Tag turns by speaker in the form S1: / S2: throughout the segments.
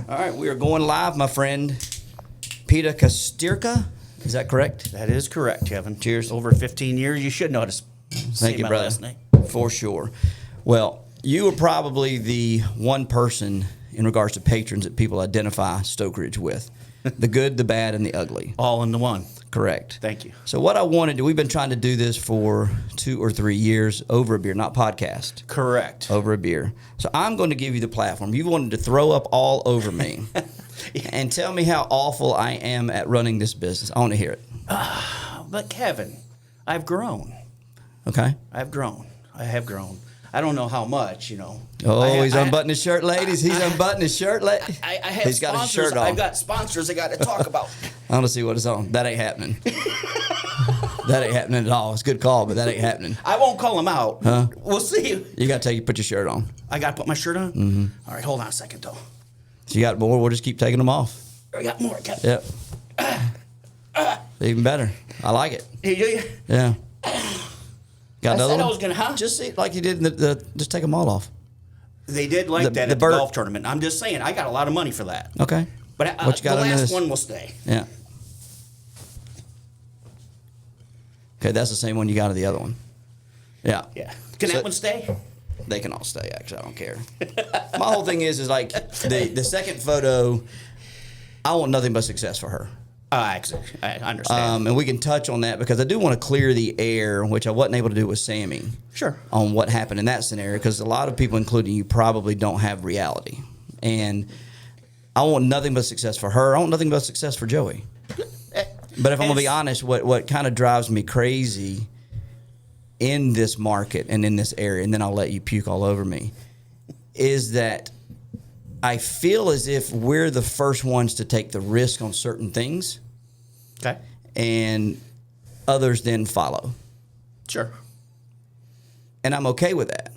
S1: All right, we are going live, my friend. Peter KostYRka, is that correct?
S2: That is correct, Kevin.
S1: Cheers.
S2: Over 15 years, you should know how to say
S1: Thank you,
S2: my
S1: brother.
S2: last name.
S1: For sure. Well, you are probably the one person in regards to patrons that people identify Stoke Ridge with. The good, the bad, and the ugly.
S2: All in the one.
S1: Correct.
S2: Thank you.
S1: So what I wanted to, we've been trying to do this for 2 or 3 years over a beer, not podcast.
S2: Correct.
S1: Over a beer. So I'm going to give you the platform. You wanted to throw up all over me and tell me how awful I am at running this business. I want to hear it.
S2: But Kevin, I've grown.
S1: Okay.
S2: I have grown. I don't know how much, you know.
S1: Oh, he's unbuttoning his shirt, ladies. He's unbuttoning his shirt.
S2: I have
S1: He's got his
S2: sponsors.
S1: shirt on.
S2: I've got sponsors I got to talk about.
S1: I want to see what it's on. That ain't happening. That ain't happening at all. It's a good call, but that ain't happening.
S2: I won't call them out.
S1: Huh?
S2: We'll see.
S1: You got to put your shirt on.
S2: I got to put my shirt on? Mm-hmm. All right, hold on a second, though.
S1: So you got more, we'll just keep taking them off.
S2: I got more, Kevin.
S1: Yep. Even better. I like it.
S2: Hey, do you?
S1: Yeah. Got
S2: I
S1: another
S2: said
S1: one?
S2: I was going to, huh?
S1: Just see, like you did in just take them all off.
S2: They did like that at the golf tournament. I'm just saying, I got a lot of money for that.
S1: Okay.
S2: But
S1: what you got
S2: the
S1: under
S2: last
S1: this?
S2: one will stay.
S1: Yeah. Okay, that's the same one you got of the other one. Yeah.
S2: Yeah. Can that one stay?
S1: They can all stay, actually. I don't care. My whole thing is like the second photo, I want nothing but success for her.
S2: Actually, I understand.
S1: And we can touch on that because I do want to clear the air, which I wasn't able to do with Sammy.
S2: Sure.
S1: On what happened in that scenario, because a lot of people, including you, probably don't have reality. And I want nothing but success for her. I want nothing but success for Joey. But if I'm going to be honest, what kind of drives me crazy in this market and in this area, and then I'll let you puke all over me, is that I feel as if we're the first ones to take the risk on certain things.
S2: Okay.
S1: And others then follow.
S2: Sure.
S1: And I'm okay with that.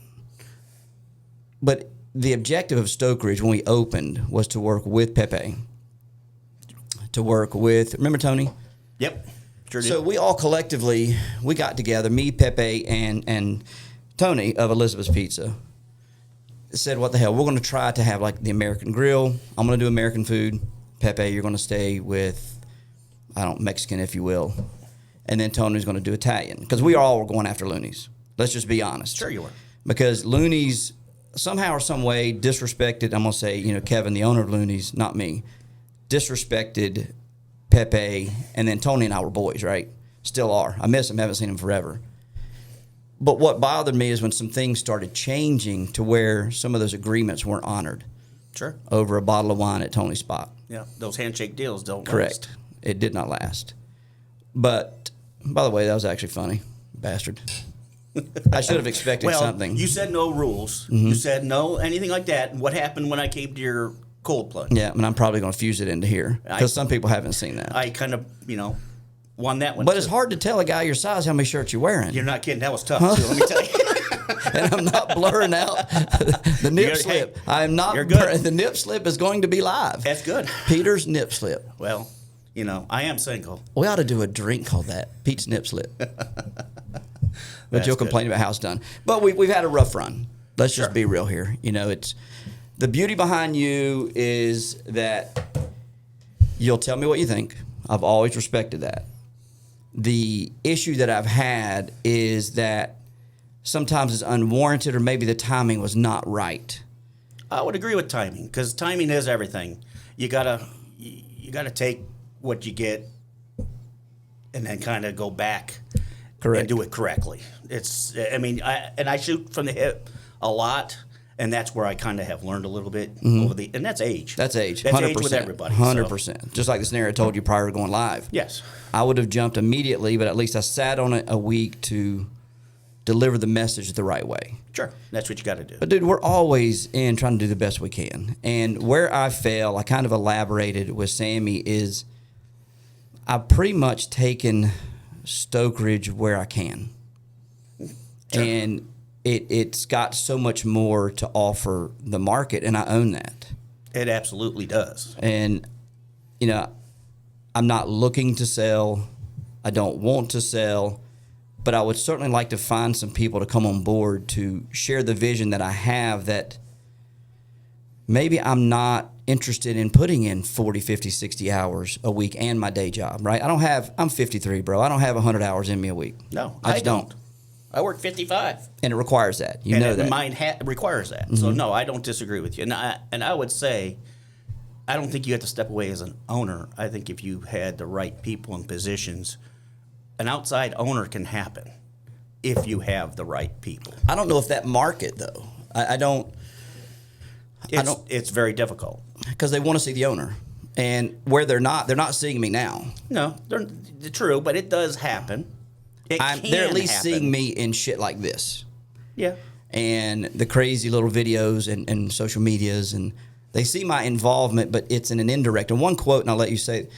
S1: But the objective of Stoke Ridge when we opened was to work with Pepe. To work with, remember Tony?
S2: Yep. Sure did.
S1: So we all collectively, we got together, me, Pepe, and Tony of Elizabeth's Pizza, said, what the hell, we're going to try to have like the American grill. I'm going to do American food. Pepe, you're going to stay with, Mexican, if you will. And then Tony's going to do Italian. Because we all were going after Looney's. Let's just be honest.
S2: Sure you were.
S1: Because Looney's somehow or some way disrespected, I'm going to say, Kevin, the owner of Looney's, not me, disrespected Pepe, and then Tony and I were boys, right? Still are. I miss him, haven't seen him forever. But what bothered me is when some things started changing to where some of those agreements weren't honored.
S2: Sure.
S1: Over a bottle of wine at Tony's spot.
S2: Yeah, those handshake deals don't
S1: Correct.
S2: last.
S1: It did not last. But, by the way, that was actually funny. Bastard. I should have expected something.
S2: You said no rules. Mm-hmm. You said no anything like that. What happened when I came to your cold plunge?
S1: Yeah, and I'm probably going to fuse it into here because some people haven't seen that.
S2: I kind of, won that one.
S1: But it's hard to tell a guy your size how many shirts you're wearing.
S2: You're not kidding. That was tough, too, let me tell you.
S1: And I'm not blurring out the nip slip. I am not.
S2: You're good.
S1: The nip slip is going to be live.
S2: That's good.
S1: Peter's nip slip.
S2: Well, I am single.
S1: We ought to do a drink called that, Pete's nip slip. But you'll complain about how it's done. But we've had a rough run. Let's just be real here. It's the beauty behind you is that you'll tell me what you think. I've always respected that. The issue that I've had is that sometimes it's unwarranted or maybe the timing was not right.
S2: I would agree with timing because timing is everything. You gotta take what you get and then kind of go back and do it correctly. I shoot from the hip a lot, and that's where I kind of have learned a little bit and that's age.
S1: That's age.
S2: That's
S1: 100%.
S2: age with everybody.
S1: 100%.
S2: So.
S1: Just like the scenario I told you prior to going live.
S2: Yes.
S1: I would have jumped immediately, but at least I sat on it a week to deliver the message the right way.
S2: Sure. That's what you got to do.
S1: But, dude, we're always in trying to do the best we can. And where I fail, I kind of elaborated with Sammy, is I've pretty much taken Stoke Ridge where I can. Sure. And it's got so much more to offer the market, and I own that.
S2: It absolutely does.
S1: And, I'm not looking to sell. I don't want to sell. But I would certainly like to find some people to come on board to share the vision that I have that maybe I'm not interested in putting in 40, 50, 60 hours a week and my day job, right? I'm 53, bro. I don't have 100 hours in me a week.
S2: No,
S1: I just don't.
S2: I work 55.
S1: And it requires that. You know that.
S2: Mine requires that. So, no, I don't disagree with you. And I would say, I don't think you have to step away as an owner. I think if you had the right people in positions, an outside owner can happen if you have the right people.
S1: I don't know if that market, though. I don't.
S2: It's very difficult.
S1: Because they want to see the owner. And where they're not seeing me now.
S2: No, they're true, but it does happen.
S1: They're at least seeing me in shit like this.
S2: Yeah.
S1: And the crazy little videos and social medias, and they see my involvement, but it's in an indirect. And one quote, and I'll let you say it,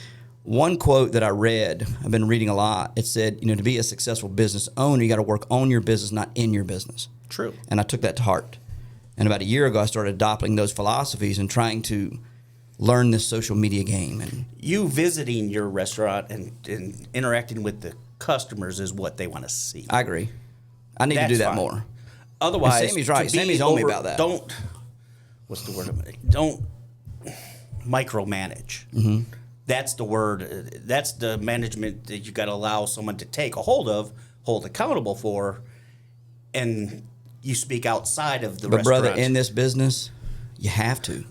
S1: one quote that I read, I've been reading a lot, it said, to be a successful business owner, you got to work on your business, not in your business.
S2: True.
S1: And I took that to heart. And about a year ago, I started adopting those philosophies and trying to learn this social media game. And
S2: you visiting your restaurant and interacting with the customers is what they want to see.
S1: I agree. I need to do that more.
S2: Otherwise,
S1: and Sammy's right. Sammy's on me about that.
S2: What's the word? Don't micromanage.
S1: Mm-hmm.
S2: That's the word. That's the management that you got to allow someone to take a hold of, hold accountable for, and you speak outside of the restaurant.
S1: But brother, in this business, you have to.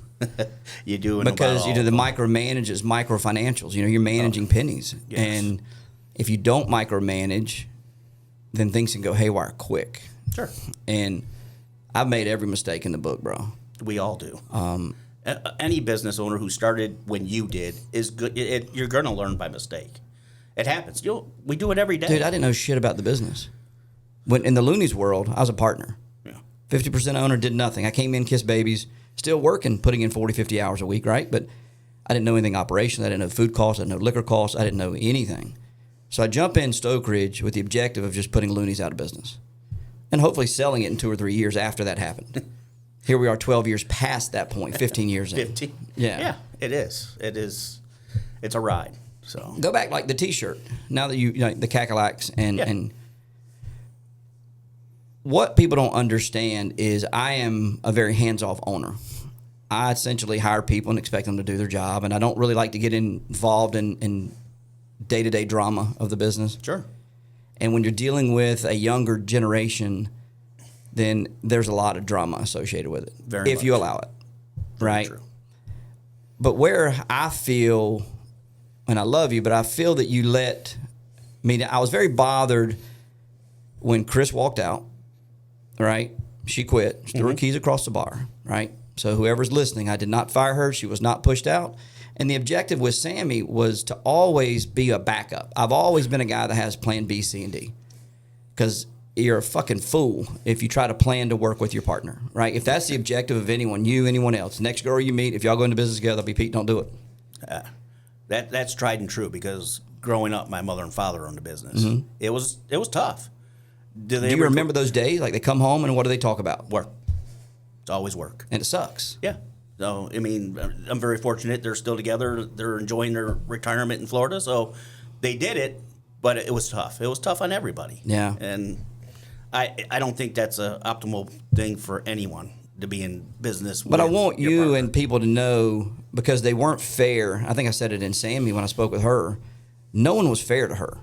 S2: You do,
S1: because the micromanage is micro financials. You're managing pennies,
S2: yes.
S1: And if you don't micromanage, then things can go haywire quick.
S2: Sure.
S1: And I've made every mistake in the book, bro.
S2: We all do. Any business owner who started when you did is good. You're going to learn by mistake. It happens. We do it every day.
S1: Dude, I didn't know shit about the business. When in the Looney's world, I was a partner.
S2: Yeah.
S1: 50% owner, did nothing. I came in, kissed babies, still working, putting in 40, 50 hours a week, right? But I didn't know anything operations. I didn't know food costs. I didn't know liquor costs. I didn't know anything. So I jump in Stoke Ridge with the objective of just putting Looney's out of business and hopefully selling it in 2 or 3 years after that happened. Here we are 12 years past that point, 15 years in.
S2: 15? Yeah, it is. It is. It's a ride. So
S1: go back like the T-shirt. Now that you know the Cadillacs and what people don't understand is I am a very hands-off owner. I essentially hire people and expect them to do their job, and I don't really like to get involved in day-to-day drama of the business.
S2: Sure.
S1: And when you're dealing with a younger generation, then there's a lot of drama associated with it.
S2: Very
S1: if
S2: much.
S1: You allow it.
S2: Very
S1: right?
S2: True.
S1: But where I feel, and I love you, but I feel that you let me, I was very bothered when Chris walked out, right? She quit. She threw her keys across the bar, right? So whoever's listening, I did not fire her. She was not pushed out. And the objective with Sammy was to always be a backup. I've always been a guy that has plan B, C, and D. Because you're a fucking fool if you try to plan to work with your partner, right? If that's the objective of anyone, you, anyone else, next girl you meet, if y'all go into business together, be Pete, don't do it.
S2: That's tried and true because growing up, my mother and father owned a business. Mm-hmm. It was tough.
S1: Do you remember those days? Like they come home and what do they talk about?
S2: Work. It's always work.
S1: And it sucks.
S2: Yeah. So, I mean, I'm very fortunate. They're still together. They're enjoying their retirement in Florida. So they did it, but it was tough. It was tough on everybody.
S1: Yeah.
S2: And I don't think that's an optimal thing for anyone to be in business with.
S1: But I want you
S2: partner.
S1: and people to know, because they weren't fair. I think I said it in Sammy when I spoke with her. No one was fair to her.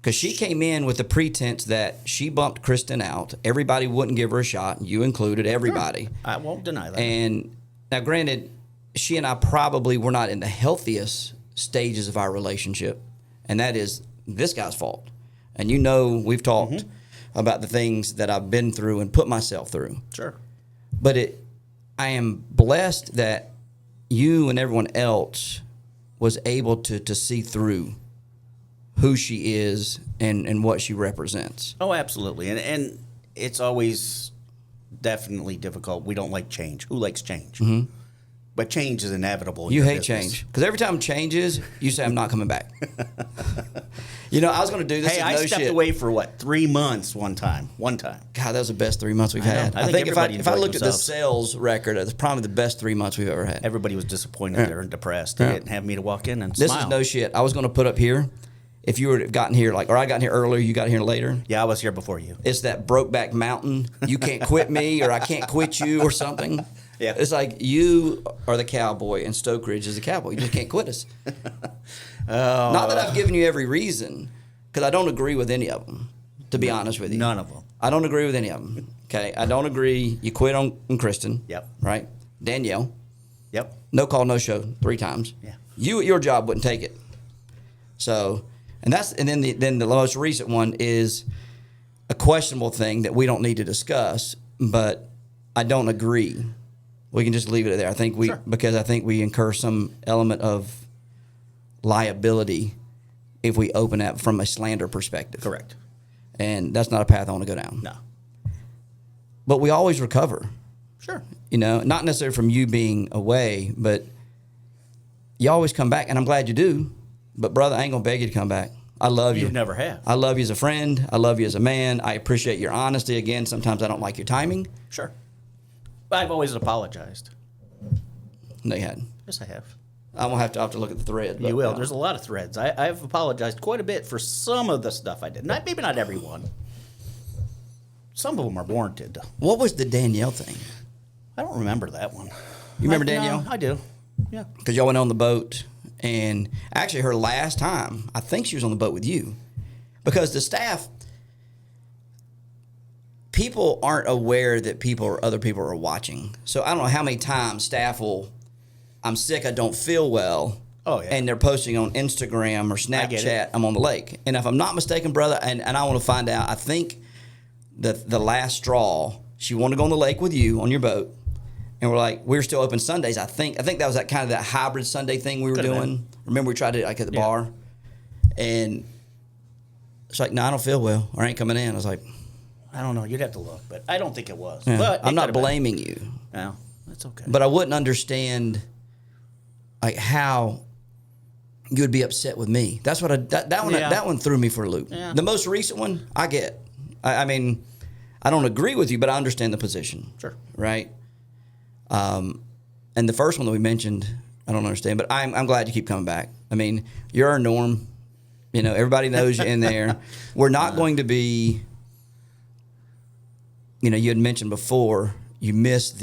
S1: Because she came in with the pretense that she bumped Kristen out. Everybody wouldn't give her a shot, you included, everybody.
S2: Sure. I won't deny that.
S1: And now, granted, she and I probably were not in the healthiest stages of our relationship. And that is this guy's fault. And you know we've talked about the things that I've been through and put myself through.
S2: Sure.
S1: But I am blessed that you and everyone else was able to see through who she is and what she represents.
S2: Oh, absolutely. And it's always definitely difficult. We don't like change. Who likes change? Mm-hmm. But change is inevitable. In
S1: you
S2: your
S1: hate
S2: business.
S1: change. Because every time changes, you say, I'm not coming back. I was going to do this.
S2: Hey, I stepped away for 3 months one time. God,
S1: that was the best 3 months we've had.
S2: I think
S1: if I looked at the sales record, it's probably the best 3 months we've ever had.
S2: Everybody was disappointed there and depressed. They didn't have me to walk in and
S1: This
S2: smile.
S1: is no shit. I was going to put up here, if you would have gotten here or I got here earlier, you got here later.
S2: Yeah, I was here before you.
S1: It's that Brokeback Mountain. You can't quit me, or I can't quit you, or something.
S2: Yeah.
S1: It's like you are the cowboy, and Stoke Ridge is the cowboy. You just can't quit us. Not that I've given you every reason, because I don't agree with any of them. To be honest with you,
S2: None of them.
S1: I don't agree with any of them. Okay, I don't agree. You quit on Kristen.
S2: Yep.
S1: Right. Danielle.
S2: Yep.
S1: No call, no show 3 times.
S2: Yeah.
S1: You at your job wouldn't take it. So, and then the most recent one is a questionable thing that we don't need to discuss, but I don't agree. We can just leave it there. I think because I think we incur some element of liability if we open that from a slander perspective.
S2: Correct.
S1: And that's not a path I want to go down.
S2: No.
S1: But we always recover.
S2: Sure.
S1: Not necessarily from you being away, but you always come back, and I'm glad you do. But, brother, I ain't going to beg you to come back. I love you.
S2: You never have.
S1: I love you as a friend. I love you as a man. I appreciate your honesty. Again, sometimes I don't like your timing.
S2: Sure. But I've always apologized.
S1: No, you hadn't.
S2: Yes, I have.
S1: I'm going to have to look at the thread.
S2: You will. There's a lot of threads. I've apologized quite a bit for some of the stuff I did. Maybe not every one. Some of them are warranted.
S1: What was the Danielle thing?
S2: I don't remember that one.
S1: You remember Danielle?
S2: No, I do. Yeah.
S1: Because y'all went on the boat, and actually her last time, I think she was on the boat with you. Because the staff, people aren't aware that other people are watching. So I don't know how many times staff will, I'm sick, I don't feel well.
S2: Oh, yeah.
S1: And they're posting on Instagram or Snapchat, I'm on the lake. And if I'm not mistaken, brother, and I want to find out, I think the last straw, she wanted to go on the lake with you on your boat. And we're still open Sundays. I think that was that kind of that hybrid Sunday thing we were doing. Remember we tried it at the bar? And it's like, no, I don't feel well. Or I ain't coming in. I was like,
S2: I don't know. You'd have to look, but I don't think it was.
S1: yeah,
S2: But
S1: I'm not blaming you.
S2: No, that's okay.
S1: But I wouldn't understand how you would be upset with me. That's what that one threw me for a loop.
S2: Yeah.
S1: The most recent one, I get. I mean, I don't agree with you, but I understand the position.
S2: Sure.
S1: Right? And the first one that we mentioned, I don't understand, but I'm glad you keep coming back. I mean, you're our norm. Everybody knows you in there. We're not going to be, you had mentioned before, you miss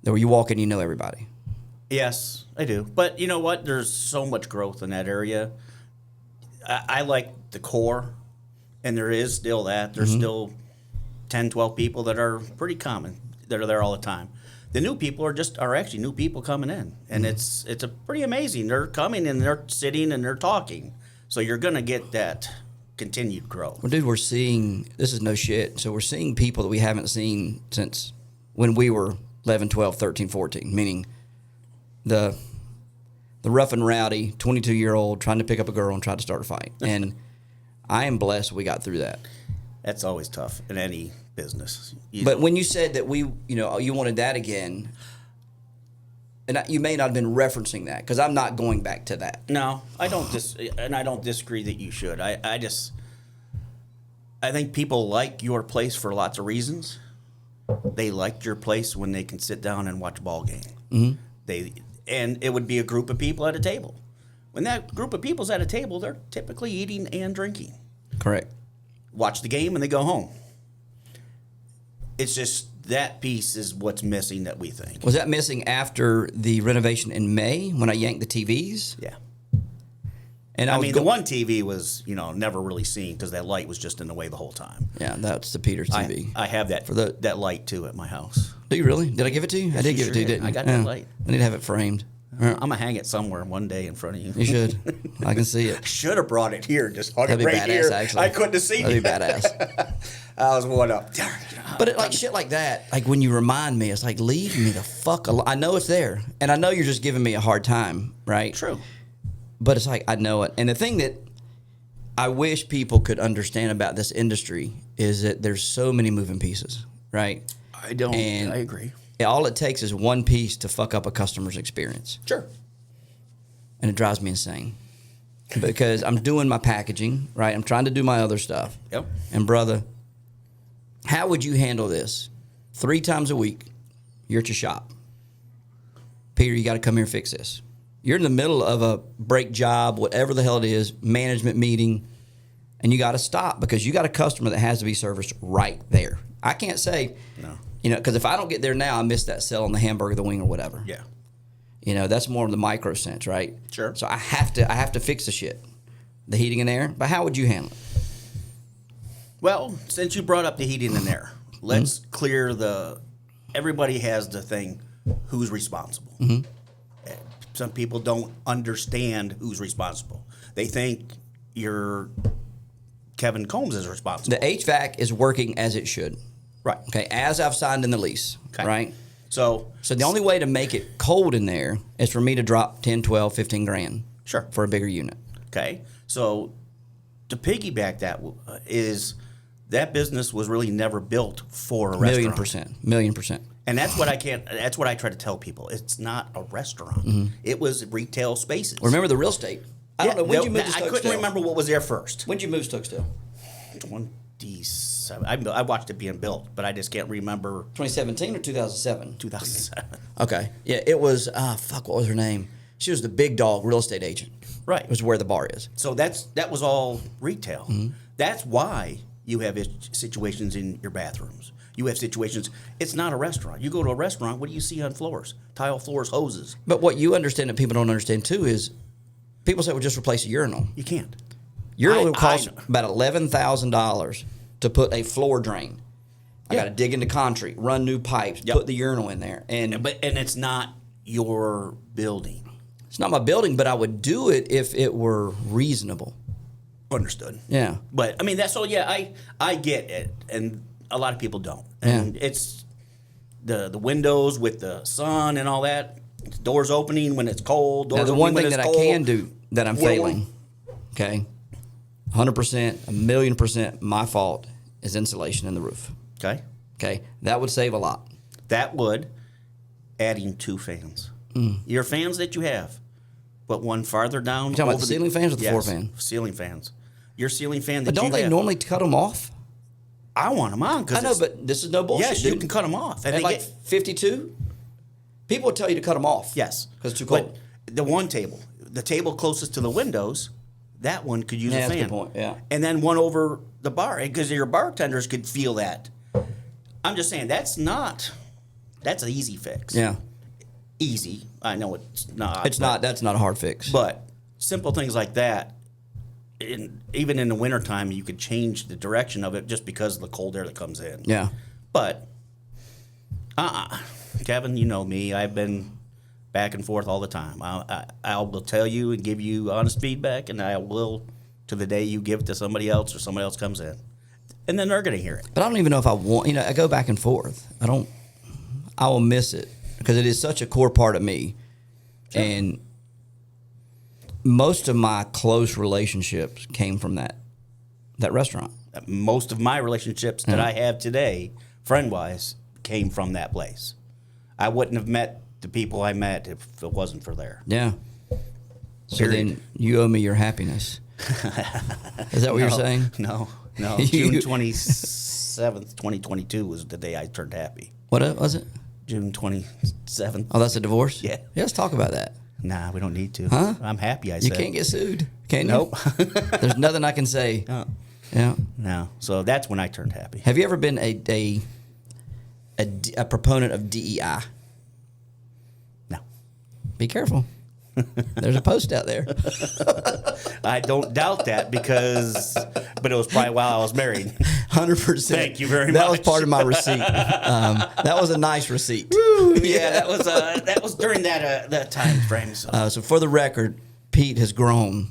S1: where you walk in, you know everybody.
S2: Yes, I do. But you know what? There's so much growth in that area. I like the core, and there is still that. There's still 10, 12 people that are pretty common, that are there all the time. The new people are actually new people coming in, and it's a pretty amazing. They're coming and they're sitting and they're talking, so you're gonna get that continued growth.
S1: Well, dude, we're seeing, this is no shit. So we're seeing people that we haven't seen since when we were 11, 12, 13, 14, meaning the rough and rowdy 22-year-old trying to pick up a girl and try to start a fight. And I am blessed we got through that.
S2: That's always tough in any business.
S1: But when you said that you wanted that again, and you may not have been referencing that because I'm not going back to that.
S2: No, I don't and I don't disagree that you should. I think people like your place for lots of reasons. They liked your place when they can sit down and watch a ball game. Mm-hmm. And it would be a group of people at a table. When that group of people's at a table, they're typically eating and drinking.
S1: Correct.
S2: Watch the game and they go home. It's just that piece is what's missing that we think.
S1: Was that missing after the renovation in May when I yanked the TVs?
S2: Yeah.
S1: And
S2: I mean, the one TV was, never really seen because that light was just in the way the whole time.
S1: Yeah, that's the Peter TV.
S2: I have that that light too at my house.
S1: Do you really? Did I give it to you?
S2: Yes,
S1: I did
S2: you
S1: give it to you,
S2: sure
S1: didn't
S2: I
S1: I?
S2: got that light.
S1: I need to have it framed.
S2: I'm going to hang it somewhere one day in front of you.
S1: You should. I can see it.
S2: I should have brought it here. Just hung
S1: That'd
S2: it
S1: be
S2: right
S1: badass,
S2: here.
S1: actually.
S2: I couldn't have seen
S1: That'd
S2: it.
S1: be badass.
S2: I was one up.
S1: But shit like that, like when you remind me, it's like, leave me the fuck alone. I know it's there. And I know you're just giving me a hard time, right?
S2: True.
S1: But it's like, I know it. And the thing that I wish people could understand about this industry is that there's so many moving pieces, right?
S2: I agree.
S1: All it takes is one piece to fuck up a customer's experience.
S2: Sure.
S1: And it drives me insane. Because I'm doing my packaging, right? I'm trying to do my other stuff.
S2: Yep.
S1: And brother, how would you handle this? 3 times a week, you're at your shop. Peter, you got to come here and fix this. You're in the middle of a break job, whatever the hell it is, management meeting, and you got to stop because you got a customer that has to be serviced right there. I can't say,
S2: No.
S1: because if I don't get there now, I miss that sell on the hamburger, the wing, or whatever.
S2: Yeah.
S1: That's more of the micro sense, right?
S2: Sure.
S1: So I have to fix the shit, the heating and air. But how would you handle it?
S2: Well, since you brought up the heating and air, let's clear everybody has the thing, who's responsible. Some people don't understand who's responsible. They think Kevin Combs is responsible.
S1: The HVAC is working as it should.
S2: Right.
S1: Okay, as I've signed in the lease, right?
S2: So
S1: the only way to make it cold in there is for me to drop 10, 12, 15 grand.
S2: Sure.
S1: For a bigger unit.
S2: Okay. So to piggyback that is that business was really never built for a restaurant.
S1: Million percent.
S2: And that's what I try to tell people. It's not a restaurant. It was retail spaces.
S1: Remember the real estate. I don't know. When did you move to Stokesdale?
S2: I couldn't remember what was there first.
S1: When did you move to Stokesdale?
S2: 27. I watched it being built, but I just can't remember.
S1: 2017 or 2007?
S2: 2007.
S1: Okay. Yeah, it was, what was her name? She was the big dog real estate agent.
S2: Right.
S1: It was where the bar is.
S2: So that was all retail. That's why you have situations in your bathrooms. You have situations. It's not a restaurant. You go to a restaurant, what do you see on floors? Tile floors, hoses.
S1: But what you understand that people don't understand too is people say, well, just replace a urinal.
S2: You can't.
S1: Urinal will cost about $11,000 to put a floor drain. I got to dig into concrete, run new pipes, put the urinal in there. And
S2: it's not your building.
S1: It's not my building, but I would do it if it were reasonable.
S2: Understood.
S1: Yeah.
S2: But I mean, I get it, and a lot of people don't. And it's the windows with the sun and all that. Doors opening when it's cold. Doors
S1: now, the
S2: opening
S1: one
S2: when
S1: thing
S2: it's
S1: that
S2: cold.
S1: I can do that I'm failing, okay, 100%, 1,000,000% my fault is insulation in the roof.
S2: Okay.
S1: Okay, that would save a lot.
S2: That would adding 2 fans. Your fans that you have, but one farther down.
S1: You talking about the ceiling fans or the floor fan?
S2: Ceiling fans. Your ceiling fan that
S1: But don't they normally cut them off?
S2: I want them on.
S1: I know, but this is no bullshit.
S2: Yes,
S1: dude.
S2: you can cut them off.
S1: At like 52, people will tell you to cut them off.
S2: Yes.
S1: Because it's too cold.
S2: But the table closest to the windows, that one could use a fan.
S1: That's a good point, yeah.
S2: And then one over the bar, because your bartenders could feel that. I'm just saying, that's an easy fix.
S1: Yeah.
S2: Easy. I know it's not.
S1: That's not a hard fix.
S2: But simple things like that, even in the wintertime, you could change the direction of it just because of the cold air that comes in.
S1: Yeah.
S2: But, Kevin, you know me. I've been back and forth all the time. I will tell you and give you honest feedback, and I will to the day you give it to somebody else or somebody else comes in. And then they're going to hear it.
S1: But I don't even know if I want, I go back and forth. I will miss it because it is such a core part of me. Sure. And most of my close relationships came from that restaurant.
S2: Most of my relationships that I have today, friend-wise, came from that place. I wouldn't have met the people I met if it wasn't for there.
S1: Yeah. So then you owe me your happiness. Is that what you're saying?
S2: No. June 27th, 2022 was the day I turned happy.
S1: What was it?
S2: June 27th.
S1: Oh, that's a divorce?
S2: Yeah.
S1: Let's talk about that.
S2: Nah, we don't need to.
S1: Huh?
S2: I'm happy, I said.
S1: You can't get sued, can you?
S2: Nope.
S1: There's nothing I can say. Yeah.
S2: No. So that's when I turned happy.
S1: Have you ever been a proponent of DEI?
S2: No.
S1: Be careful. There's a post out there.
S2: I don't doubt that but it was probably while I was married.
S1: 100%.
S2: Thank you very much.
S1: That was part of my receipt. That was a nice receipt.
S2: Yeah, that was during that time frame.
S1: So for the record, Pete has grown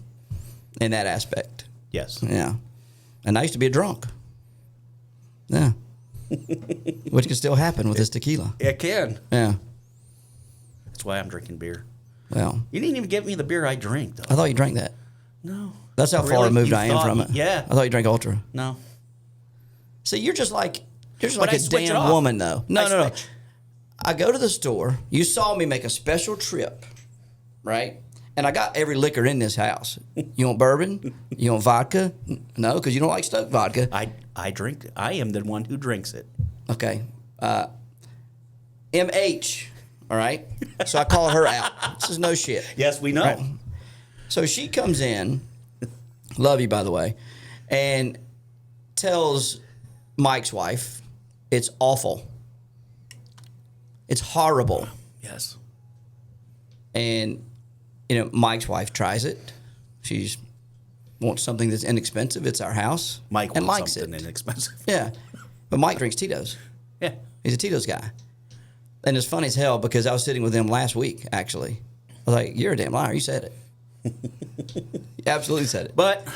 S1: in that aspect.
S2: Yes.
S1: Yeah. And I used to be a drunk. Yeah. Which can still happen with this tequila.
S2: It can.
S1: Yeah.
S2: That's why I'm drinking beer.
S1: Well.
S2: You didn't even give me the beer I drink, though.
S1: I thought you drank that.
S2: No.
S1: That's how far removed I am from it.
S2: Yeah.
S1: I thought you drank Ultra.
S2: No.
S1: See, you're just like a
S2: switch it
S1: damn
S2: off.
S1: woman, though. No.
S2: Switch.
S1: I go to the store. You saw me make a special trip, right? And I got every liquor in this house. You want bourbon? You want vodka? No, because you don't like Stoke vodka.
S2: I drink it. I am the one who drinks it.
S1: Okay. MH. All right. So I call her out. This is no shit.
S2: Yes, we know.
S1: Right? So she comes in, love you by the way, and tells Mike's wife, it's awful. It's horrible.
S2: Yes.
S1: And, Mike's wife tries it. She's wants something that's inexpensive. It's our house.
S2: Mike
S1: and
S2: wants
S1: likes
S2: something
S1: it.
S2: inexpensive.
S1: Yeah. But Mike drinks Tito's.
S2: Yeah.
S1: He's a Tito's guy. And it's funny as hell because I was sitting with him last week, actually. I was like, you're a damn liar. You said it. You absolutely said it.
S2: But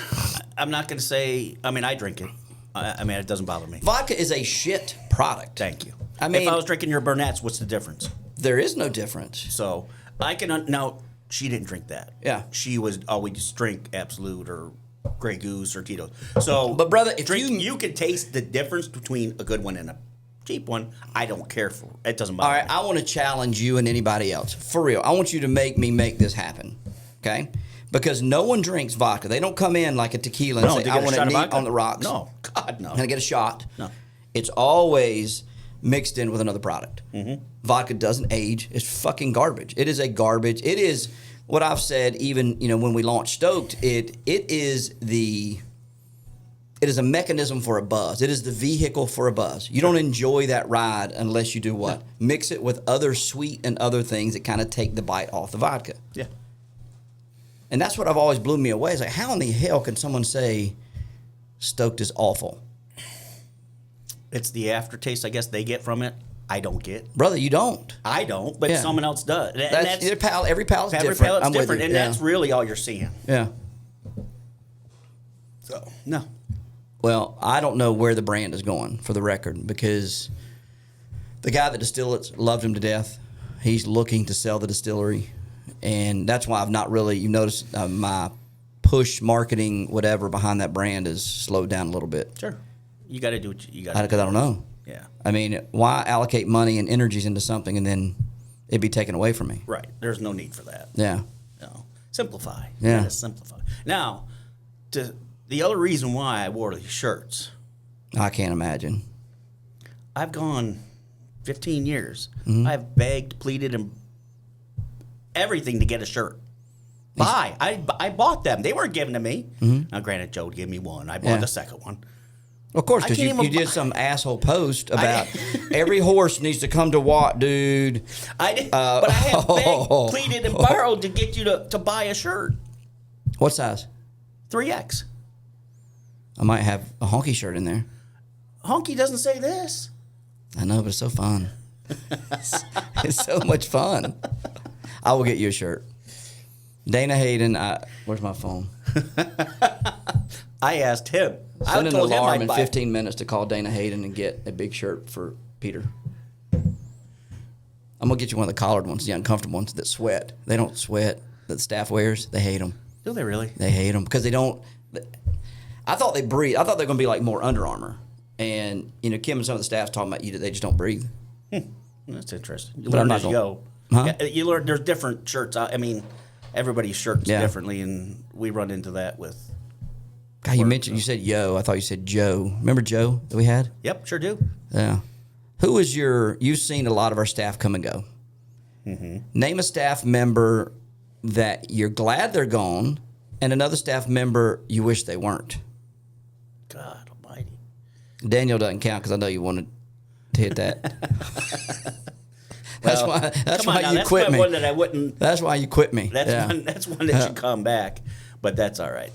S2: I'm not going to say, I drink it. It doesn't bother me.
S1: Vodka is a shit product.
S2: Thank you.
S1: I mean,
S2: if I was drinking your Burnett's, what's the difference?
S1: There is no difference.
S2: So I can, now, she didn't drink that.
S1: Yeah.
S2: She would always drink Absolute or Grey Goose or Tito's. So,
S1: But brother, if
S2: you can taste the difference between a good one and a cheap one. I don't care for it. Doesn't bother
S1: All right,
S2: me.
S1: I want to challenge you and anybody else. For real. I want you to make me make this happen. Okay? Because no one drinks vodka. They don't come in like a tequila and
S2: No,
S1: say,
S2: they
S1: I
S2: get a
S1: want
S2: shot
S1: it
S2: of
S1: neat
S2: vodka?
S1: on the rocks.
S2: No. God, no.
S1: Can I get a shot?
S2: No.
S1: It's always mixed in with another product. Mm-hmm. Vodka doesn't age. It's fucking garbage. It is a garbage. It is what I've said even, when we launched Stoked, it is a mechanism for a buzz. It is the vehicle for a buzz. You don't enjoy that ride unless you do what?
S2: No.
S1: Mix it with other sweet and other things that kind of take the bite off the vodka.
S2: Yeah.
S1: And that's what I've always blew me away. It's like, how in the hell can someone say Stoked is awful?
S2: It's the aftertaste, I guess, they get from it. I don't get.
S1: Brother, you don't.
S2: I don't, but
S1: Yeah.
S2: someone else does. And
S1: That's, every palate's
S2: every
S1: different.
S2: palate's
S1: I'm with
S2: different,
S1: you.
S2: and
S1: Yeah.
S2: that's really all you're seeing.
S1: Yeah.
S2: So, no.
S1: Well, I don't know where the brand is going, for the record, because the guy that distilled it loved him to death. He's looking to sell the distillery, and that's why I've not really. You notice my push marketing, whatever, behind that brand is slowed down a little bit.
S2: Sure. You got to do what you got to do.
S1: Because I don't know.
S2: Yeah.
S1: I mean, why allocate money and energies into something and then it be taken away from me?
S2: Right. There's no need for that.
S1: Yeah.
S2: No. Simplify.
S1: Yeah.
S2: You gotta simplify. Now, the other reason why I wore these shirts,
S1: I can't imagine.
S2: I've gone 15 years.
S1: Mm-hmm.
S2: I've begged, pleaded, and everything to get a shirt. I bought them. They weren't given to me.
S1: Mm-hmm.
S2: Now, granted, Joe gave me one. I bought
S1: Yeah.
S2: the second one.
S1: Of course,
S2: I
S1: because
S2: can't
S1: you
S2: even
S1: did
S2: buy-
S1: some asshole post about every horse needs to come to what, dude?
S2: I did, but I have begged, pleaded, and borrowed to get you to buy a shirt.
S1: What size?
S2: 3X.
S1: I might have a honky shirt in there.
S2: Honky doesn't say this.
S1: I know, but it's so fun. It's so much fun. I will get you a shirt. Dana Hayden, where's my phone?
S2: I asked him.
S1: Send
S2: I
S1: an
S2: told him
S1: alarm
S2: I'd
S1: in
S2: buy
S1: 15 minutes to call Dana Hayden and get a big shirt for Peter. I'm going to get you one of the collared ones, the uncomfortable ones that sweat. They don't sweat. That the staff wears, they hate them.
S2: Do they really?
S1: They hate them because they don't. I thought they breathe. I thought they were going to be like more Under Armour. And, Kim and some of the staff's talking about they just don't breathe.
S2: That's interesting. You
S1: But I'm
S2: learn
S1: not
S2: as you
S1: gonna-
S2: go.
S1: Huh?
S2: Yeah, you learn there's different shirts. Everybody's shirts
S1: Yeah.
S2: differently, and we run into that with.
S1: God, you
S2: Work,
S1: mentioned, you said yo. I thought you said Joe. Remember Joe that we had?
S2: Yep, sure do.
S1: Yeah. Who is you've seen a lot of our staff come and go.
S2: Mm-hmm.
S1: Name a staff member that you're glad they're gone and another staff member you wish they weren't.
S2: God Almighty.
S1: Daniel doesn't count because I know you wanted to hit that. That's
S2: Well,
S1: why
S2: now,
S1: you
S2: that's
S1: quit
S2: my
S1: me.
S2: one that I wouldn't.
S1: That's why you quit me.
S2: That's
S1: yeah.
S2: one. That's one that should come back, but that's all right.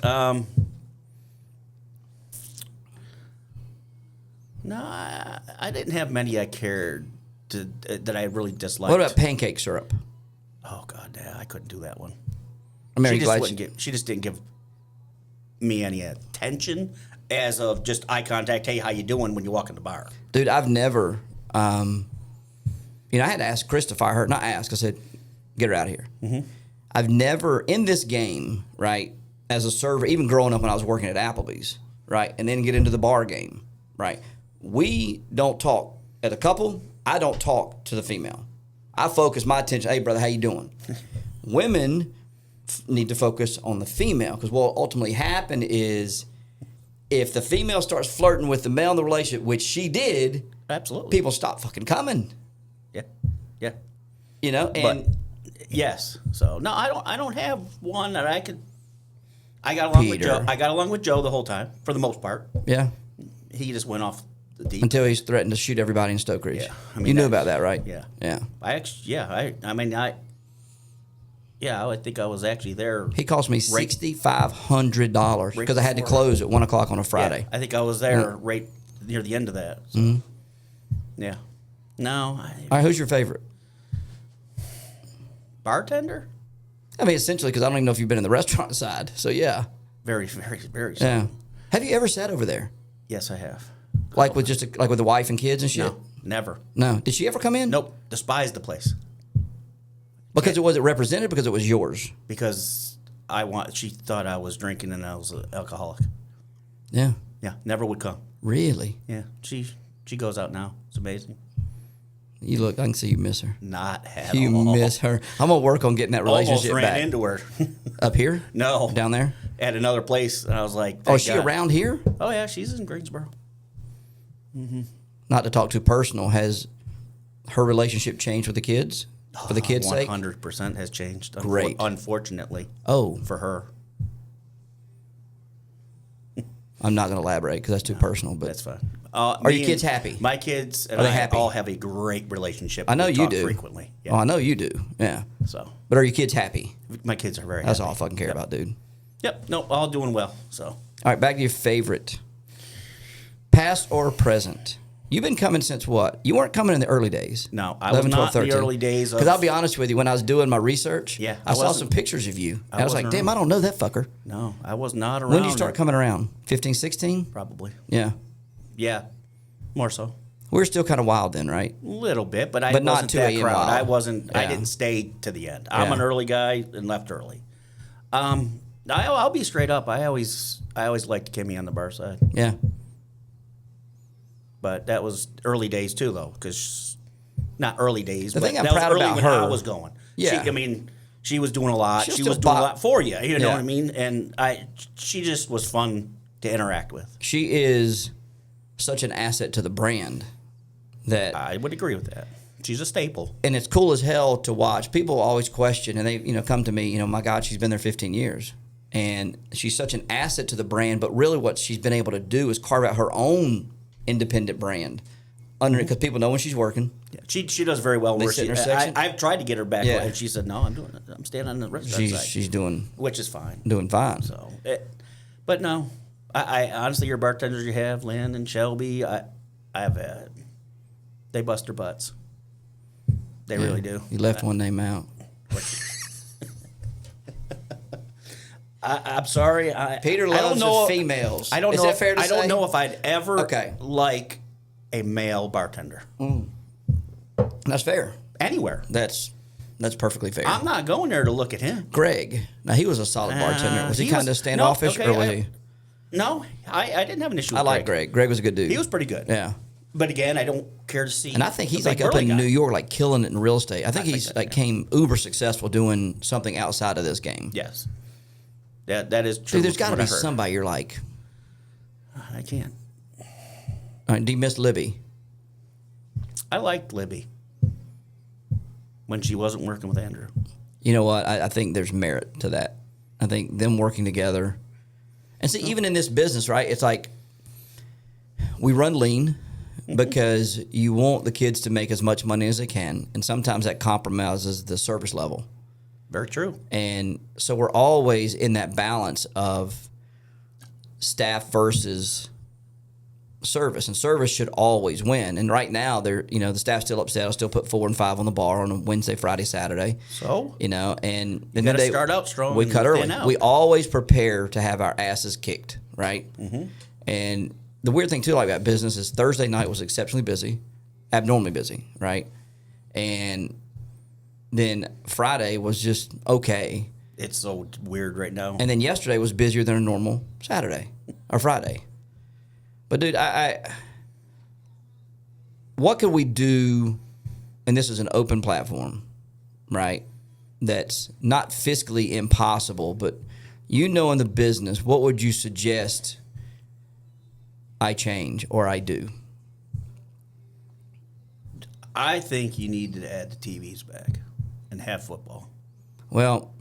S2: No, I didn't have many I cared to that I really disliked.
S1: What about pancake syrup?
S2: Oh God, yeah, I couldn't do that one.
S1: I'm very
S2: She just
S1: glad
S2: wouldn't give. She just didn't give me any attention, as of just eye contact. Hey, how you doing when you walk in the bar?
S1: Dude, I've never, I had to ask Chris to fire her. Not ask, I said, get her out of here. Mm-hmm. I've never, in this game, right, as a server, even growing up when I was working at Applebee's, right, and then get into the bar game, right, we don't talk. At a couple, I don't talk to the female. I focus my attention, hey, brother, how you doing? Women need to focus on the female because what will ultimately happen is if the female starts flirting with the male in the relationship, which she did,
S2: Absolutely.
S1: people stop fucking coming.
S2: Yeah. Yeah.
S1: You know,
S2: But
S1: and
S2: yes, so no, I don't have one that I could. I got along with
S1: Peter.
S2: Joe. I got along with Joe the whole time for the most part.
S1: yeah,
S2: He just went off the deep.
S1: until he's threatened to shoot everybody in Stoke Ridge.
S2: Yeah, I mean,
S1: you knew
S2: that-
S1: about that, right?
S2: Yeah.
S1: Yeah.
S2: I think I was actually there.
S1: He cost me $6,500 because I had to
S2: before.
S1: close at 1 o'clock on a Friday.
S2: Yeah, I think I was there right near the end of that. So.
S1: Mm-hmm.
S2: Yeah. No,
S1: All right, who's your favorite?
S2: bartender.
S1: I mean, essentially, because I don't even know if you've been in the restaurant side. So yeah,
S2: Very, very, very.
S1: yeah.
S2: Simple.
S1: Have you ever sat over there,
S2: Yes, I have.
S1: like with like with the wife and kids and shit?
S2: No, never.
S1: No. Did she ever come in?
S2: Nope. Despised the place
S1: Because it was represented because it was yours.
S2: because she thought I was drinking and I was an alcoholic.
S1: Yeah.
S2: Yeah, never would come.
S1: Really?
S2: Yeah, she goes out now. It's amazing.
S1: You look. I can see you miss her.
S2: Not at
S1: You
S2: all.
S1: miss her. I'm gonna work on getting that
S2: Almost
S1: relationship
S2: ran
S1: back.
S2: into her.
S1: Up here?
S2: No,
S1: Down there?
S2: at another place, and I was like,
S1: Oh,
S2: "Thank
S1: is she
S2: God."
S1: around here?
S2: Oh yeah, she's in Greensboro.
S1: Not to talk too personal. Has her relationship changed with the kids? For the kids' sake?
S2: 100% has changed.
S1: Great.
S2: Unfortunately,
S1: Oh,
S2: for her,
S1: I'm not gonna elaborate because that's too personal. But
S2: that's fine.
S1: Are
S2: Me
S1: your
S2: and-
S1: kids happy?
S2: My kids and
S1: Are they
S2: I
S1: happy?
S2: all have a great relationship.
S1: I know
S2: We
S1: you
S2: talk
S1: do.
S2: frequently.
S1: Oh,
S2: Yeah.
S1: I know you do. Yeah.
S2: So
S1: But are your kids happy?
S2: my kids are very.
S1: That's
S2: happy.
S1: all I fucking care about, dude.
S2: Yep. No, all doing well. So
S1: All right, back to your favorite. Past or present? You've been coming since what? You weren't coming in the early days.
S2: No, I was not in the early days of-
S1: Because I'll be honest with you, when I was doing my research,
S2: Yeah,
S1: I
S2: I
S1: saw
S2: wasn't-
S1: some pictures of you.
S2: I
S1: And I was like,
S2: wasn't
S1: damn,
S2: around.
S1: I don't know that fucker.
S2: no, I was not around.
S1: When did you start coming around? 15, 16?
S2: Probably.
S1: Yeah.
S2: Yeah, more so.
S1: We were still kind of wild then, right?
S2: A little bit, but I
S1: But not
S2: wasn't
S1: 2
S2: that
S1: a.m.
S2: crowd.
S1: wild.
S2: I wasn't. I
S1: Yeah.
S2: didn't stay to the end. I'm
S1: Yeah.
S2: an early guy and left early. I'll be straight up. I always liked Kimmy on the bar side,
S1: Yeah.
S2: but that was early days too, though, because not early days.
S1: The
S2: but
S1: thing I'm
S2: that was
S1: proud
S2: early
S1: about
S2: when
S1: her-
S2: I was going.
S1: Yeah.
S2: She was doing a lot.
S1: She'll
S2: She
S1: still
S2: was doing a
S1: pop-
S2: lot for you. You know
S1: Yeah.
S2: what I mean? And she just was fun to interact with.
S1: She is such an asset to the brand that
S2: I would agree with that. She's a staple.
S1: and it's cool as hell to watch. People always question, and they come to me, my God, she's been there 15 years, and she's such an asset to the brand. But really, what she's been able to do is carve out her own independent brand under because people know when she's working.
S2: Yeah, she does very well.
S1: They
S2: Where
S1: sit in
S2: she,
S1: her section?
S2: I've tried to get her back,
S1: Yeah.
S2: and she said, "No, I'm staying on the restaurant side,"
S1: She's doing
S2: which is fine.
S1: fine.
S2: So, but no, I honestly, your bartenders you have, Lynn and Shelby, I've they bust their butts. They really do.
S1: You left one name out.
S2: I'm sorry.
S1: Peter
S2: I don't
S1: loves
S2: know,
S1: the females.
S2: I don't
S1: Is
S2: know.
S1: that fair to
S2: I don't
S1: say?
S2: know if I'd ever
S1: Okay.
S2: like a male bartender
S1: That's fair.
S2: anywhere.
S1: That's perfectly fair.
S2: I'm not going there to look at him.
S1: Greg. Now he was a solid bartender. Was he
S2: he
S1: kind of
S2: was-
S1: standoffish,
S2: no, okay,
S1: or was he?
S2: No, I didn't have an issue.
S1: I
S2: with
S1: like Greg. Greg was a good dude.
S2: He was pretty good.
S1: Yeah.
S2: But again, I don't care to see.
S1: And I think he's
S2: a
S1: like
S2: big
S1: up
S2: burly
S1: in
S2: guy.
S1: New York, like killing it in real estate. I think he's
S2: think
S1: like
S2: that,
S1: came uber successful doing something outside of this game.
S2: Yes, that is true.
S1: Dude, there's got to
S2: from
S1: be
S2: what I heard.
S1: somebody you're like.
S2: I can't.
S1: All right, do you miss Libby?
S2: I liked Libby when she wasn't working with Andrew.
S1: You know what? I think there's merit to that. I think them working together. And see, even in this business, right? It's like we run lean because you want the kids to make as much money as they can. And sometimes that compromises the service level.
S2: Very true.
S1: And so we're always in that balance of staff versus service, and service should always win. And right now, the staff's still upset. I'll still put 4 and 5 on the bar on a Wednesday, Friday, Saturday.
S2: So
S1: And then
S2: gotta
S1: they
S2: start out strong
S1: We
S2: and
S1: cut early.
S2: thin out.
S1: We always prepare to have our asses kicked, right? Mm-hmm. And the weird thing too, like that business, is Thursday night was exceptionally busy, abnormally busy, right? And then Friday was just okay.
S2: it's so weird right now.
S1: And then yesterday was busier than a normal Saturday or Friday. But dude, what could we do? And this is an open platform, right? That's not fiscally impossible, but in the business, what would you suggest I change or I do?
S2: I think you need to add the TVs back. and have football.
S1: Well,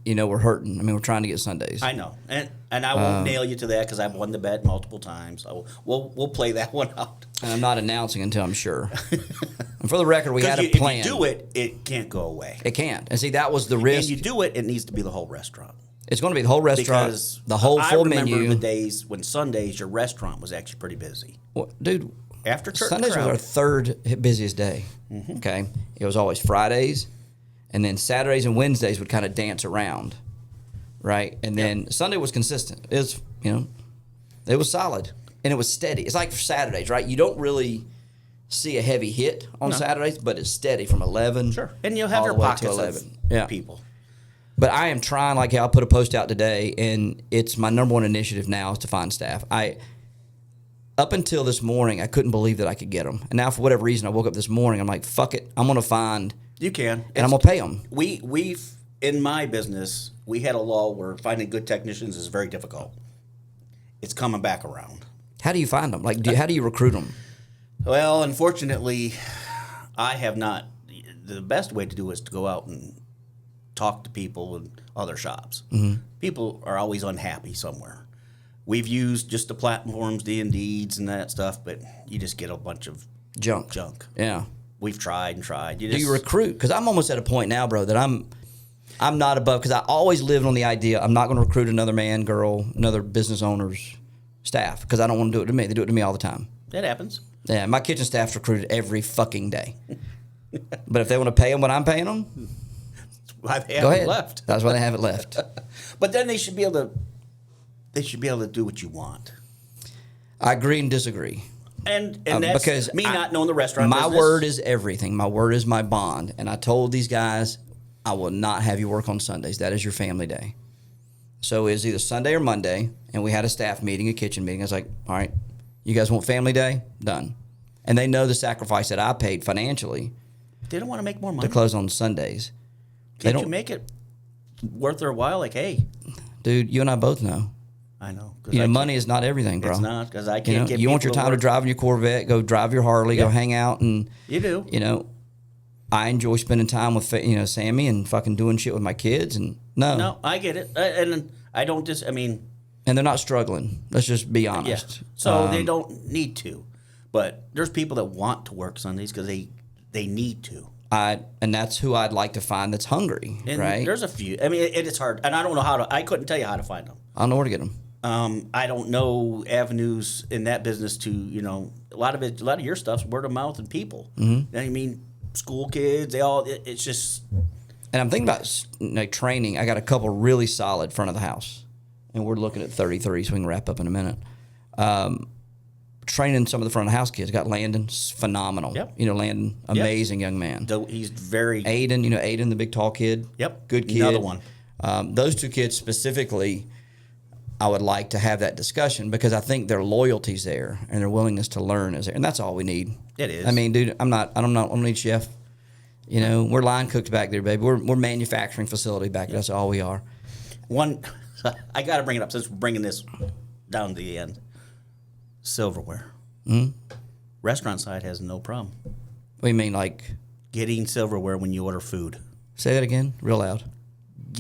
S1: we're hurting. I mean, we're trying to get Sundays.
S2: I know, and I won't nail you to that because I've won the bet multiple times. So we'll play that one out.
S1: And I'm not announcing until I'm sure. And for the record, we had a plan.
S2: If you do it, it can't go away.
S1: It can't. And see, that was the risk.
S2: And you do it, it needs to be the whole restaurant.
S1: It's going to be the whole restaurant,
S2: Because
S1: the whole full menu.
S2: I remember the days when Sundays your restaurant was actually pretty busy.
S1: Well, dude,
S2: after church,
S1: Sundays was our third busiest day. Mm-hmm. Okay, it was always Fridays, and then Saturdays and Wednesdays would kind of dance around, right? And then Sunday was consistent. It was, it was solid and it was steady. It's like for Saturdays, right? You don't really see a heavy hit on Saturdays, but it's steady from 11.
S2: Sure, and you'll have your pockets of people.
S1: But I am trying, like I'll put a post out today, and it's my number one initiative now is to find staff. Up until this morning, I couldn't believe that I could get them. And now, for whatever reason, I woke up this morning, I'm like, fuck it, I'm going to find.
S2: You can.
S1: And I'm going to pay them.
S2: We've, in my business, we had a law where finding good technicians is very difficult. It's coming back around.
S1: How do you find them? Like, how do you recruit them?
S2: Well, unfortunately, I have not. The best way to do it is to go out and talk to people in other shops. Mm-hmm. People are always unhappy somewhere. We've used just the platforms, the Indeeds and that stuff, but you just get a bunch of junk.
S1: Yeah.
S2: We've tried and tried.
S1: Do you recruit? Because I'm almost at a point now, bro, that I'm not above, because I always lived on the idea I'm not going to recruit another man, girl, another business owner's staff, because I don't want to do it to me. They do it to me all the time.
S2: That happens.
S1: Yeah, my kitchen staff's recruited every fucking day. But if they want to pay them what I'm paying them,
S2: why they haven't left.
S1: That's why they haven't left.
S2: But then they should be able to do what you want.
S1: I agree and disagree.
S2: And that's because me not knowing the restaurant
S1: my
S2: business.
S1: word is everything. My word is my bond. And I told these guys, I will not have you work on Sundays. That is your family day. So it was either Sunday or Monday, and we had a staff meeting, a kitchen meeting. I was like, all right, you guys want family day? Done. And they know the sacrifice that I paid financially.
S2: They don't want to make more money.
S1: To close on Sundays.
S2: Can't you make it worth their while? Like, hey.
S1: Dude, you and I both know.
S2: I know.
S1: Money is not everything, bro.
S2: It's not, because I can't get
S1: You want your time to drive in your Corvette, go drive your Harley, go hang out. And
S2: you do.
S1: I enjoy spending time with, Sammy and fucking doing shit with my kids. And
S2: No, I get it. And I don't
S1: and they're not struggling. Let's just be honest.
S2: Yeah. So they don't need to. But there's people that want to work Sundays because they need to.
S1: And that's who I'd like to find that's hungry,
S2: and
S1: right?
S2: There's a few. I mean, it's hard. And I don't know I couldn't tell you how to find them.
S1: I don't know where to get them.
S2: I don't know avenues in that business to, a lot of your stuff's word of mouth and people. Mm-hmm. I mean, school kids, it's just.
S1: And I'm thinking about training. I got a couple really solid front of the house, and we're looking at 33, so we can wrap up in a minute. Training some of the front of the house kids. Got Landon, phenomenal.
S2: Yep.
S1: Landon, amazing young man.
S2: He's very.
S1: Aiden, Aiden, the big tall kid.
S2: Yep.
S1: Good kid.
S2: Another one.
S1: Those two kids specifically, I would like to have that discussion because I think their loyalty's there and their willingness to learn is there, and that's all we need.
S2: It is.
S1: I mean, dude, I don't need chef. We're line cooked back there, baby. We're manufacturing facility back there. That's all we are.
S2: I got to bring it up since we're bringing this down to the end. Silverware.
S1: Mm-hmm.
S2: Restaurant side has no problem.
S1: What do you mean, like?
S2: Getting silverware when you order food.
S1: Say that again, real loud.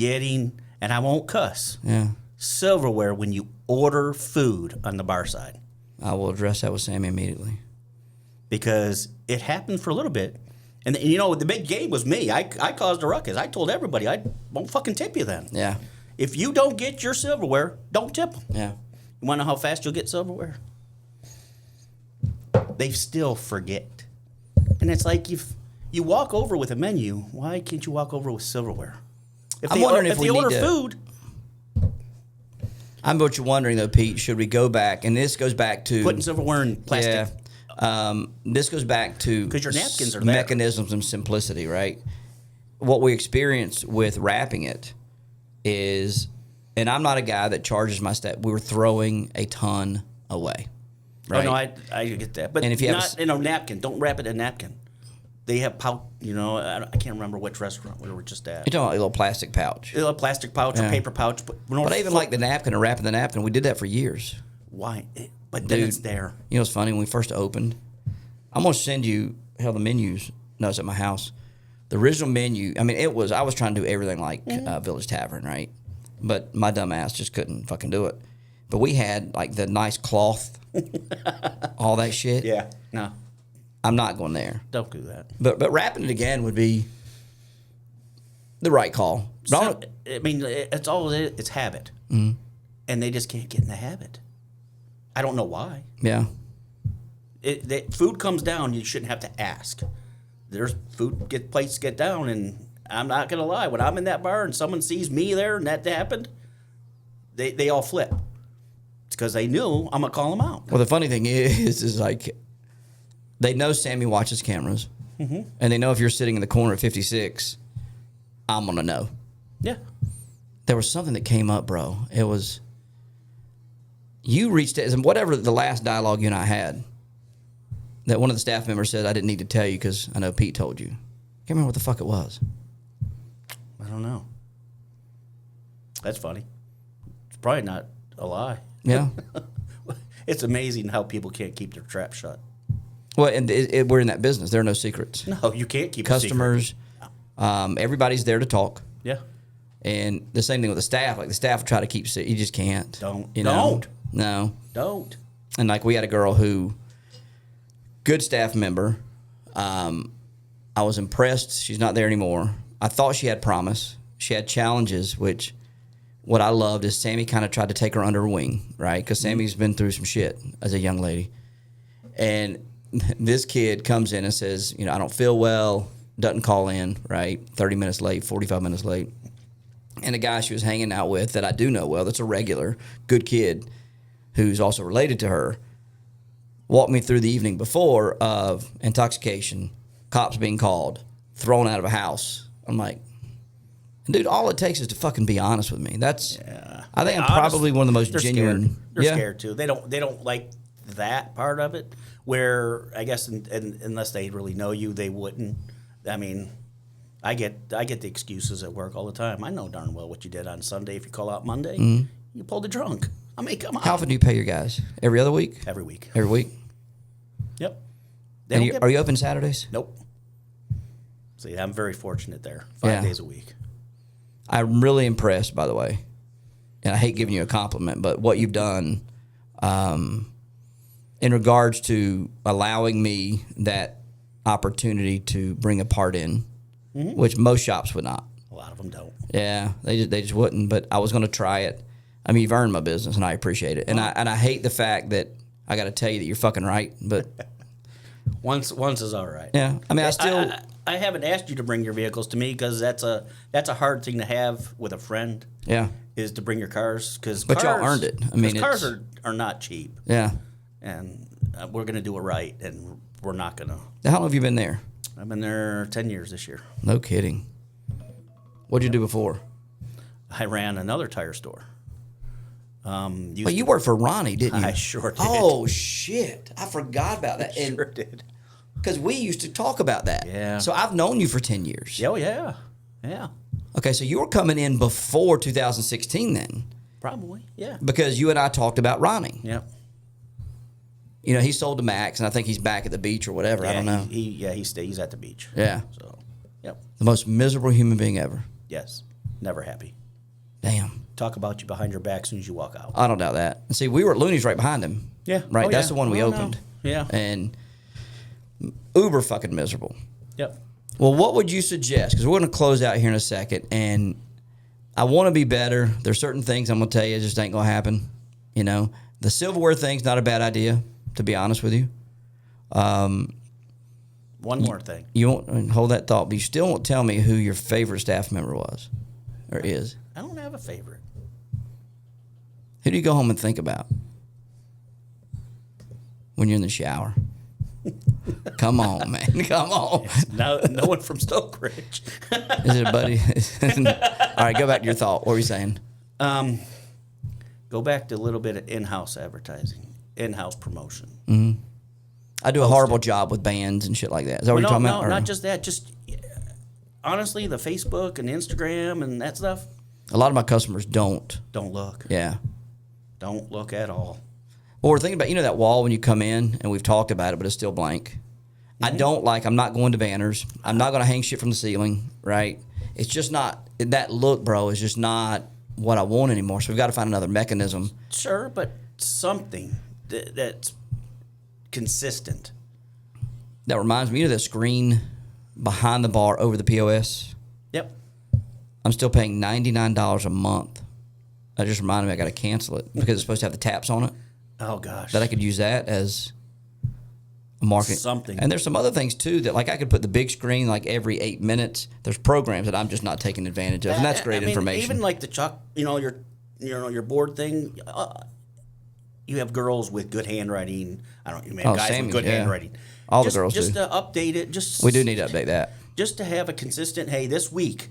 S2: And I won't cuss.
S1: Yeah.
S2: Silverware when you order food on the bar side.
S1: I will address that with Sammy immediately.
S2: Because it happened for a little bit. And the big game was me. I caused a ruckus. I told everybody I won't fucking tip you then.
S1: Yeah.
S2: If you don't get your silverware, don't tip them.
S1: Yeah.
S2: You want to know how fast you'll get silverware? They still forget. And it's like if you walk over with a menu, why can't you walk over with silverware?
S1: I'm wondering if we
S2: order
S1: need
S2: food.
S1: I'm wondering though, Pete, should we go back? And this goes back to
S2: putting silverware in plastic.
S1: Yeah. This goes back to
S2: because your napkins are there.
S1: Mechanisms and simplicity, right? What we experience with wrapping it is, and I'm not a guy that charges my staff. We were throwing a ton away. Right?
S2: Oh, no, I get that. But if you not in a napkin. Don't wrap it in a napkin. They have pouch, I can't remember which restaurant we were just at.
S1: You're talking about a little plastic pouch.
S2: A little plastic pouch or paper pouch.
S1: But I even like the napkin or wrapping the napkin. We did that for years.
S2: Why? But then it's there.
S1: You know what's funny? When we first opened, I'm going to send you the menus notes at my house. The original menu, I mean, I was trying to do everything like Village Tavern, right? But my dumb ass just couldn't fucking do it. But we had like the nice cloth, all that shit.
S2: Yeah, no.
S1: I'm not going there.
S2: Don't do that.
S1: But wrapping it again would be the right call.
S2: So, I mean, it's all it is. It's habit. Mm-hmm. And they just can't get in the habit. I don't know why.
S1: Yeah.
S2: Food comes down, you shouldn't have to ask. There's places get down, and I'm not going to lie. When I'm in that bar and someone sees me there and that happened, they all flip. It's because they knew I'm going to call them out.
S1: Well, the funny thing is like, they know Sammy watches cameras, and they know if you're sitting in the corner at 56, I'm going to know.
S2: Yeah.
S1: There was something that came up, bro. It was, you reached it, and whatever the last dialogue you and I had, that one of the staff members said, I didn't need to tell you because I know Pete told you. Can't remember what the fuck it was.
S2: I don't know. That's funny. It's probably not a lie.
S1: Yeah.
S2: It's amazing how people can't keep their trap shut.
S1: Well, and we're in that business. There are no secrets.
S2: No, you can't keep
S1: customers. Everybody's there to talk.
S2: Yeah.
S1: And the same thing with the staff. Like the staff will try to keep you just can't.
S2: Don't.
S1: You know? No.
S2: Don't.
S1: And like we had a girl who, good staff member. I was impressed. She's not there anymore. I thought she had promise. She had challenges, which what I loved is Sammy kind of tried to take her under her wing, right? Because Sammy's been through some shit as a young lady. And this kid comes in and says, you know, I don't feel well, doesn't call in, right? 30 minutes late, 45 minutes late. And a guy she was hanging out with that I do know well, that's a regular, good kid, who's also related to her, walked me through the evening before of intoxication, cops being called, thrown out of a house. I'm like, dude, all it takes is to fucking be honest with me. That's, I think I'm probably one of the most genuine.
S2: Scared. They're scared too. They don't like that part of it. Where I guess, unless they really know you, they wouldn't. I mean, I get the excuses at work all the time. I know darn well what you did on Sunday. If you call out Monday, you pulled a drunk. I mean, come on.
S1: How often do you pay your guys? Every other week?
S2: Every week.
S1: Every week?
S2: Yep.
S1: And are you open Saturdays?
S2: Nope. See, I'm very fortunate there. 5 days a week.
S1: I'm really impressed, by the way. And I hate giving you a compliment, but what you've done in regards to allowing me that opportunity to bring a part in, which most shops would not.
S2: A lot of them don't.
S1: Yeah, they just wouldn't. But I was going to try it. I mean, you've earned my business, and I appreciate it. And I hate the fact that I got to tell you that you're fucking right. But
S2: once is all right.
S1: Yeah, I mean,
S2: I haven't asked you to bring your vehicles to me because that's a hard thing to have with a friend.
S1: Yeah,
S2: is to bring your cars
S1: but y'all earned it. I mean,
S2: cars are not cheap.
S1: Yeah,
S2: and we're gonna do it right, and we're not gonna.
S1: How long have you been there?
S2: I've been there 10 years this year.
S1: No kidding. What'd you do before?
S2: I ran another tire store.
S1: But you worked for Ronnie, didn't you?
S2: I sure did.
S1: Oh shit! I forgot about that.
S2: I sure did.
S1: Because we used to talk about that.
S2: Yeah.
S1: So I've known you for 10 years.
S2: Oh yeah, yeah.
S1: Okay, so you were coming in before 2016 then.
S2: Probably, yeah.
S1: Because you and I talked about Ronnie.
S2: Yep.
S1: You know, he sold to Max, and I think he's back at the beach or whatever.
S2: Yeah,
S1: I don't know.
S2: He's at the beach.
S1: Yeah.
S2: So, yep.
S1: The most miserable human being ever.
S2: Yes. Never happy.
S1: Damn.
S2: Talk about you behind your back as soon as you walk out.
S1: I don't doubt that. And see, we were at Looney's right behind him.
S2: Yeah.
S1: Right?
S2: Oh,
S1: That's the one we opened.
S2: No. Yeah.
S1: And uber fucking miserable.
S2: Yep.
S1: Well, what would you suggest? Because we're going to close out here in a second, and I want to be better. There's certain things I'm going to tell you just ain't going to happen. You know, the silverware thing's not a bad idea, to be honest with you.
S2: One more thing.
S1: You won't hold that thought, but you still won't tell me who your favorite staff member was or is.
S2: I don't have a favorite.
S1: Who do you go home and think about when you're in the shower? Come on, man. Come on.
S2: No one from Stoke Ridge.
S1: Is it a buddy? All right, go back to your thought. What were you saying?
S2: Go back to a little bit of in-house advertising, in-house promotion.
S1: Mm-hmm. I do a horrible job with bands and shit like that. Is that what you're talking about?
S2: No, not just that. Just honestly, the Facebook and Instagram and that stuff.
S1: A lot of my customers don't.
S2: Don't look.
S1: Yeah.
S2: Don't look at all.
S1: Well, we're thinking about, you know, that wall when you come in, and we've talked about it, but it's still blank. I don't like. I'm not going to banners. I'm not going to hang shit from the ceiling. Right? It's just not that look, bro. Is just not what I want anymore. So we've got to find another mechanism.
S2: Sure, but something that's consistent.
S1: That reminds me of the screen behind the bar over the POS.
S2: Yep.
S1: I'm still paying $99 a month. That just reminded me I got to cancel it because it's supposed to have the taps on it.
S2: Oh gosh.
S1: That I could use that as a marketing.
S2: Something.
S1: And there's some other things too that like I could put the big screen like every 8 minutes. There's programs that I'm just not taking advantage of, and that's great information.
S2: Even like the chalk, your board thing. You have girls with good handwriting. I don't. You have guys
S1: Sammy,
S2: with good handwriting.
S1: All the girls
S2: just
S1: do.
S2: to update it.
S1: We do need to update that.
S2: Just to have a consistent. Hey, this week's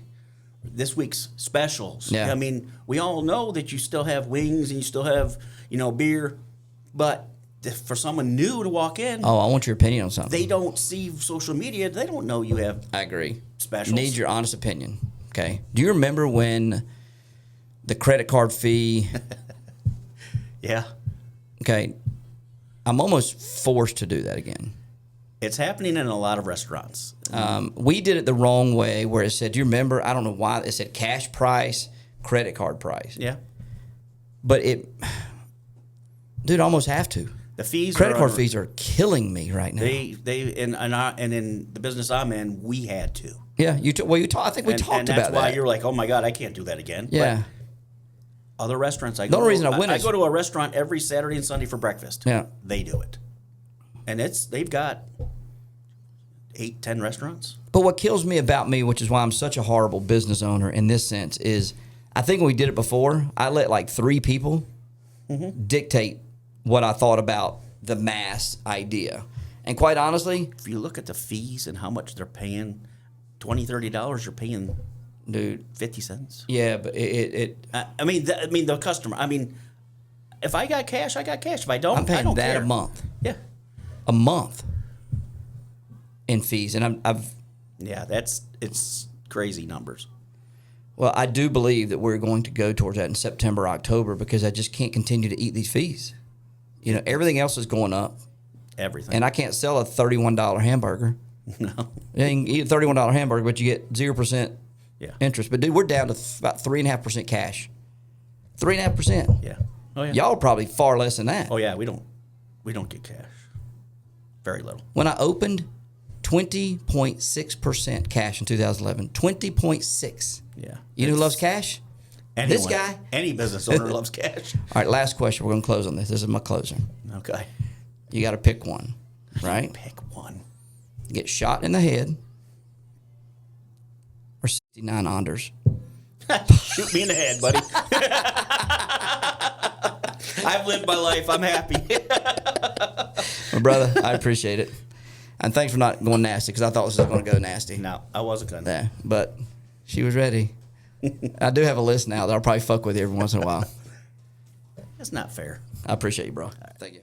S2: specials.
S1: Yeah.
S2: I mean, we all know that you still have wings and you still have beer, but for someone new to walk in,
S1: Oh, I want your opinion on something.
S2: they don't see social media. They don't know you have
S1: I agree.
S2: specials.
S1: Need your honest opinion. Okay. Do you remember when the credit card fee?
S2: Yeah.
S1: Okay. I'm almost forced to do that again.
S2: It's happening in a lot of restaurants.
S1: We did it the wrong way where it said, do you remember? I don't know why. It said cash price, credit card price.
S2: Yeah.
S1: But dude, I almost have to.
S2: The fees,
S1: Credit card fees are killing me right now.
S2: They and in the business I'm in, we had to.
S1: Yeah, I think we talked
S2: And
S1: about
S2: that's why
S1: that.
S2: you're like, oh my God, I can't do that again.
S1: Yeah,
S2: But other restaurants, I
S1: The only reason I win
S2: I
S1: is-
S2: go to a restaurant every Saturday and Sunday for breakfast.
S1: Yeah.
S2: They do it, and they've got 8-10 restaurants.
S1: but what kills me about me, which is why I'm such a horrible business owner in this sense, is I think when we did it before, I let like 3 people dictate what I thought about the mass idea. And quite honestly,
S2: If you look at the fees and how much they're paying, $20-$30, you're paying
S1: dude,
S2: 50 cents.
S1: yeah, but
S2: I mean, the customer. I mean, if I got cash, I got cash. If I don't,
S1: I'm
S2: I
S1: paying
S2: don't
S1: that
S2: care.
S1: a month.
S2: Yeah.
S1: A month in fees. And
S2: Yeah, it's crazy numbers.
S1: well, I do believe that we're going to go towards that in September, October, because I just can't continue to eat these fees. Everything else is going up,
S2: Everything.
S1: and I can't sell a $31 hamburger.
S2: No.
S1: You can eat a $31 hamburger, but you get 0%
S2: Yeah.
S1: interest. But dude, we're down to about 3.5% cash. 3.5%.
S2: Yeah. Oh yeah.
S1: Y'all are probably far less than that.
S2: Oh yeah. We don't get cash. Very little.
S1: When I opened, 20.6% cash in 2011. 20.6.
S2: Yeah.
S1: You know who loves cash? This guy.
S2: Any business owner loves cash.
S1: All right, last question. We're going to close on this. This is my closer.
S2: Okay.
S1: You got to pick one, right?
S2: Pick one.
S1: Get shot in the head or 69 Anders.
S2: Shoot me in the head, buddy. I've lived my life. I'm happy.
S1: My brother, I appreciate it. And thanks for not going nasty because I thought this was going to go nasty.
S2: No, I wasn't gonna.
S1: Yeah, but she was ready. I do have a list now that I'll probably fuck with you every once in a while.
S2: That's not fair.
S1: I appreciate you, bro. Thank you.